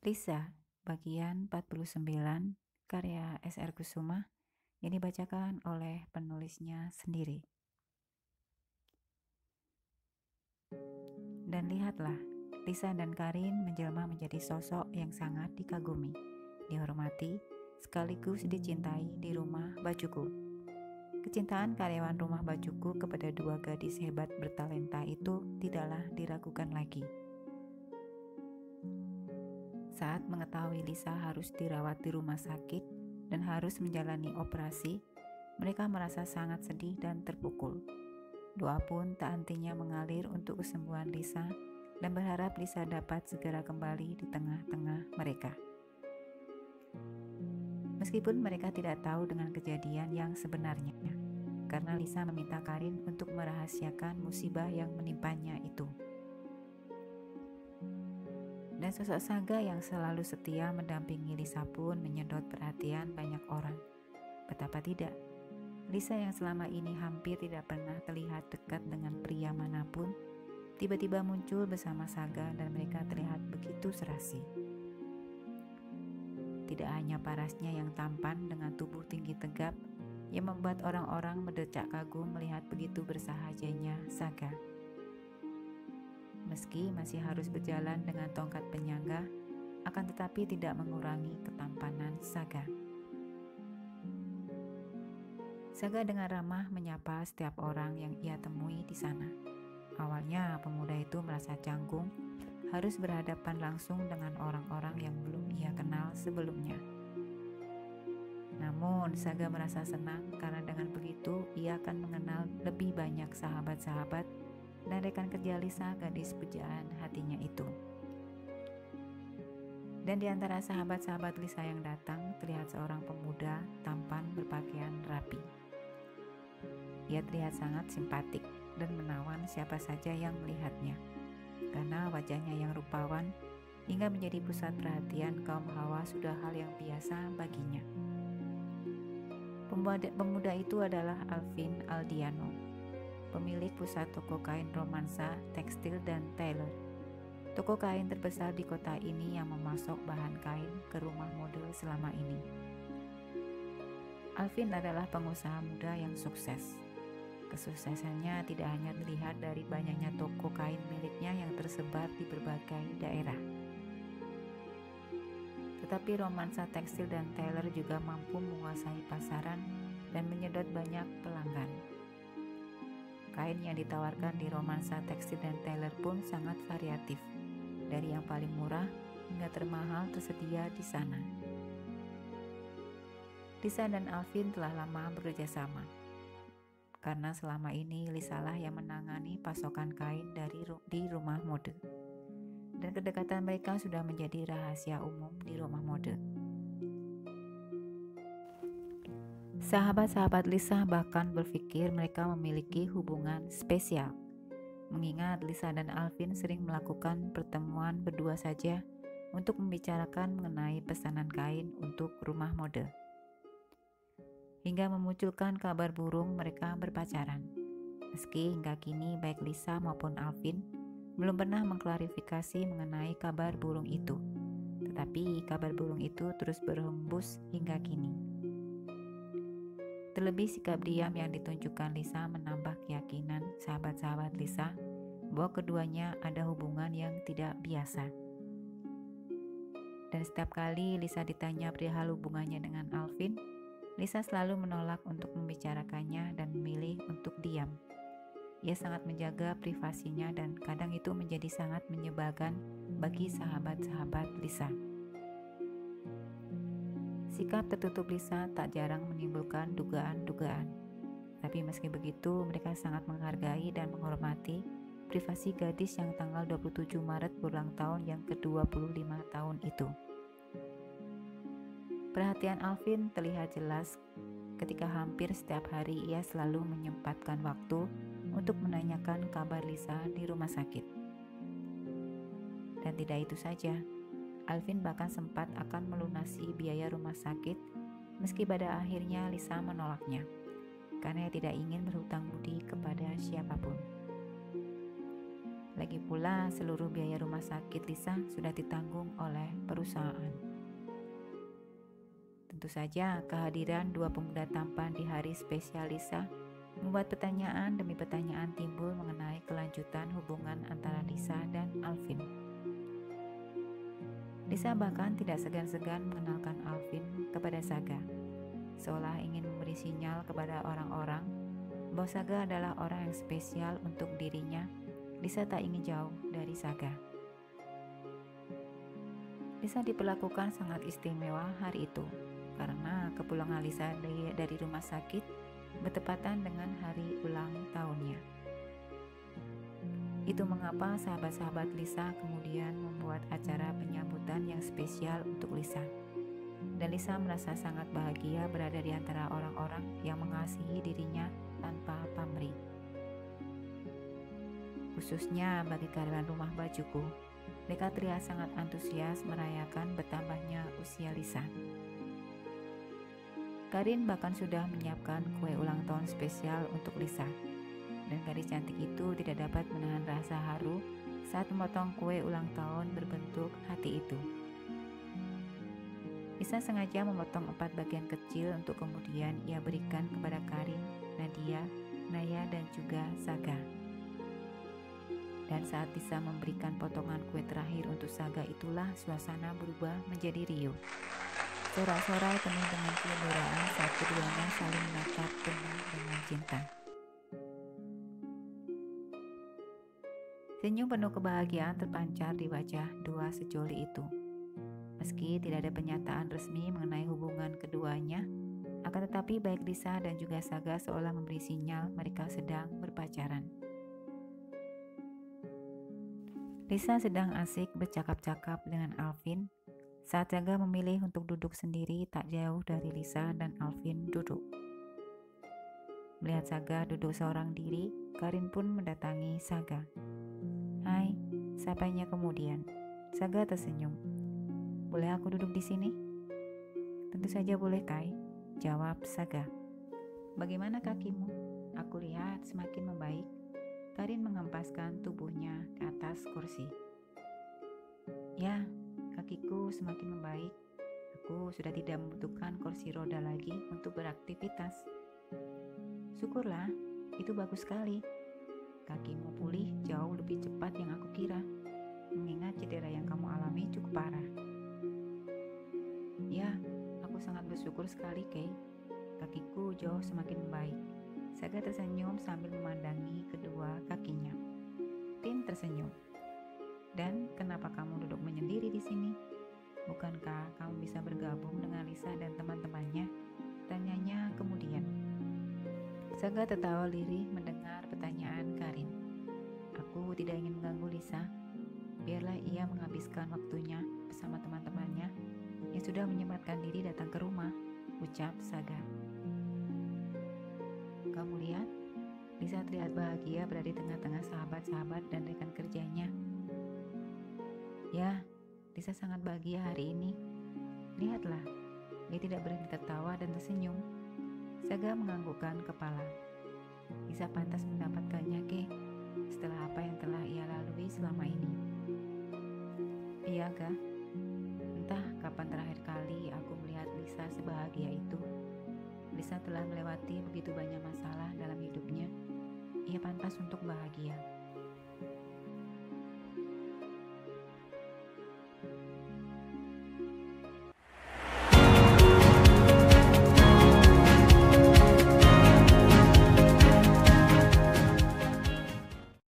Lisa, bagian 49, karya S.R. Kusuma, yang dibacakan oleh penulisnya sendiri. Dan lihatlah, Lisa dan Karin menjelma menjadi sosok yang sangat dikagumi, dihormati, sekaligus dicintai di rumah bajuku. Kecintaan karyawan rumah bajuku kepada dua gadis hebat bertalenta itu tidaklah diragukan lagi. Saat mengetahui Lisa harus dirawat di rumah sakit dan harus menjalani operasi, mereka merasa sangat sedih dan terpukul. Doa pun tak hentinya mengalir untuk kesembuhan Lisa dan berharap Lisa dapat segera kembali di tengah-tengah mereka. Meskipun mereka tidak tahu dengan kejadian yang sebenarnya, karena Lisa meminta Karin untuk merahasiakan musibah yang menimpanya itu. Dan sosok Saga yang selalu setia mendampingi Lisa pun menyedot perhatian banyak orang. Betapa tidak, Lisa yang selama ini hampir tidak pernah terlihat dekat dengan pria manapun, tiba-tiba muncul bersama Saga dan mereka terlihat begitu serasi. Tidak hanya parasnya yang tampan dengan tubuh tinggi tegap yang membuat orang-orang berdecak kagum melihat begitu bersahajanya Saga. Meski masih harus berjalan dengan tongkat penyangga, akan tetapi tidak mengurangi ketampanan Saga. Saga dengan ramah menyapa setiap orang yang ia temui di sana. Awalnya pemuda itu merasa canggung, harus berhadapan langsung dengan orang-orang yang belum ia kenal sebelumnya. Namun Saga merasa senang karena dengan begitu ia akan mengenal lebih banyak sahabat-sahabat dan rekan kerja Lisa, gadis pujaan hatinya itu. Dan di antara sahabat-sahabat Lisa yang datang, terlihat seorang pemuda tampan berpakaian rapi. Ia terlihat sangat simpatik dan menawan siapa saja yang melihatnya, karena wajahnya yang rupawan hingga menjadi pusat perhatian kaum hawa sudah hal yang biasa baginya. Pemuda itu adalah Alvin Aldiano, pemilik pusat toko kain romansa, tekstil, dan tailor. Toko kain terbesar di kota ini yang memasok bahan kain ke rumah model selama ini. Alvin adalah pengusaha muda yang sukses. Kesuksesannya tidak hanya terlihat dari banyaknya toko kain miliknya yang tersebar di berbagai daerah. Tetapi romansa tekstil dan tailor juga mampu menguasai pasaran dan menyedot banyak pelanggan. Kain yang ditawarkan di romansa tekstil dan tailor pun sangat variatif, dari yang paling murah hingga termahal tersedia di sana. Lisa dan Alvin telah lama bekerja sama, karena selama ini Lisa lah yang menangani pasokan kain di rumah mode. Dan kedekatan mereka sudah menjadi rahasia umum di rumah mode. Sahabat-sahabat Lisa bahkan berpikir mereka memiliki hubungan spesial, mengingat Lisa dan Alvin sering melakukan pertemuan berdua saja untuk membicarakan mengenai pesanan kain untuk rumah mode. Hingga memunculkan kabar burung mereka berpacaran. Meski hingga kini baik Lisa maupun Alvin belum pernah mengklarifikasi mengenai kabar burung itu, tetapi kabar burung itu terus berhembus hingga kini. Terlebih sikap diam yang ditunjukkan Lisa menambah keyakinan sahabat-sahabat Lisa bahwa keduanya ada hubungan yang tidak biasa. Dan setiap kali Lisa ditanya perihal hubungannya dengan Alvin, Lisa selalu menolak untuk membicarakannya dan memilih untuk diam. Ia sangat menjaga privasinya dan kadang itu menjadi sangat menyebalkan bagi sahabat-sahabat Lisa. Sikap tertutup Lisa tak jarang menimbulkan dugaan-dugaan. Tapi meski begitu, mereka sangat menghargai dan menghormati privasi gadis yang tanggal 27 Maret berulang tahun yang ke-25 tahun itu. Perhatian Alvin terlihat jelas ketika hampir setiap hari ia selalu menyempatkan waktu untuk menanyakan kabar Lisa di rumah sakit. Dan tidak itu saja, Alvin bahkan sempat akan melunasi biaya rumah sakit meski pada akhirnya Lisa menolaknya, karena ia tidak ingin berhutang budi kepada siapapun. Lagi pula, seluruh biaya rumah sakit Lisa sudah ditanggung oleh perusahaan. Tentu saja, kehadiran dua pemuda tampan di hari spesial Lisa membuat pertanyaan demi pertanyaan timbul mengenai kelanjutan hubungan antara Lisa dan Alvin. Lisa bahkan tidak segan-segan mengenalkan Alvin kepada Saga, seolah ingin memberi sinyal kepada orang-orang bahwa Saga adalah orang yang spesial untuk dirinya. Lisa tak ingin jauh dari Saga. Lisa diperlakukan sangat istimewa hari itu karena kepulangan Lisa dari rumah sakit bertepatan dengan hari ulang tahunnya. Itu mengapa sahabat-sahabat Lisa kemudian membuat acara penyambutan yang spesial untuk Lisa. Dan Lisa merasa sangat bahagia berada di antara orang-orang yang mengasihi dirinya tanpa pamrih. Khususnya bagi karyawan rumah bajuku, mereka terlihat sangat antusias merayakan bertambahnya usia Lisa. Karin bahkan sudah menyiapkan kue ulang tahun spesial untuk Lisa. Dan gadis cantik itu tidak dapat menahan rasa haru saat memotong kue ulang tahun berbentuk hati itu. Lisa sengaja memotong 4 bagian kecil untuk kemudian ia berikan kepada Karin, Nadia, Naya, dan juga Saga. Dan saat Lisa memberikan potongan kue terakhir untuk Saga, itulah suasana berubah menjadi riuh. Sorak-sorai penuh dengan kegembiraan saat keduanya saling menatap penuh dengan cinta. Senyum penuh kebahagiaan terpancar di wajah dua sejoli itu. Meski tidak ada pernyataan resmi mengenai hubungan keduanya, akan tetapi baik Lisa dan juga Saga seolah memberi sinyal mereka sedang berpacaran. Lisa sedang asik bercakap-cakap dengan Alvin saat Saga memilih untuk duduk sendiri tak jauh dari Lisa dan Alvin duduk. Melihat Saga duduk seorang diri, Karin pun mendatangi Saga. "Hai," sapanya kemudian. Saga tersenyum. "Boleh aku duduk di sini?" "Tentu saja boleh, Kai," jawab Saga. "Bagaimana kakimu? Aku lihat semakin membaik." Karin menghempaskan tubuhnya ke atas kursi. "Ya, kakiku semakin membaik. Aku sudah tidak membutuhkan kursi roda lagi untuk beraktivitas." "Syukurlah, itu bagus sekali. Kakimu pulih jauh lebih cepat yang aku kira, mengingat cedera yang kamu alami cukup parah." "Ya, aku sangat bersyukur sekali, Kay. Kakiku jauh semakin membaik." Saga tersenyum sambil memandangi kedua kakinya. Tin tersenyum. "Dan kenapa kamu duduk menyendiri di sini? Bukankah kamu bisa bergabung dengan Lisa dan teman-temannya?" tanyanya kemudian. Saga tertawa lirih mendengar pertanyaan Karin. "Aku tidak ingin mengganggu Lisa. Biarlah ia menghabiskan waktunya bersama teman-temannya yang sudah menyempatkan diri datang ke rumah," ucap Saga. "Kamu lihat, Lisa terlihat bahagia berada di tengah-tengah sahabat-sahabat dan rekan kerjanya." "Ya, Lisa sangat bahagia hari ini. Lihatlah, dia tidak berhenti tertawa dan tersenyum." Saga menganggukkan kepala. "Lisa pantas mendapatkannya, Ke, setelah apa yang telah ia lalui selama ini." "Iya, Ga. Entah kapan terakhir kali aku melihat Lisa sebahagia itu. Lisa telah melewati begitu banyak masalah dalam hidupnya. Ia pantas untuk bahagia."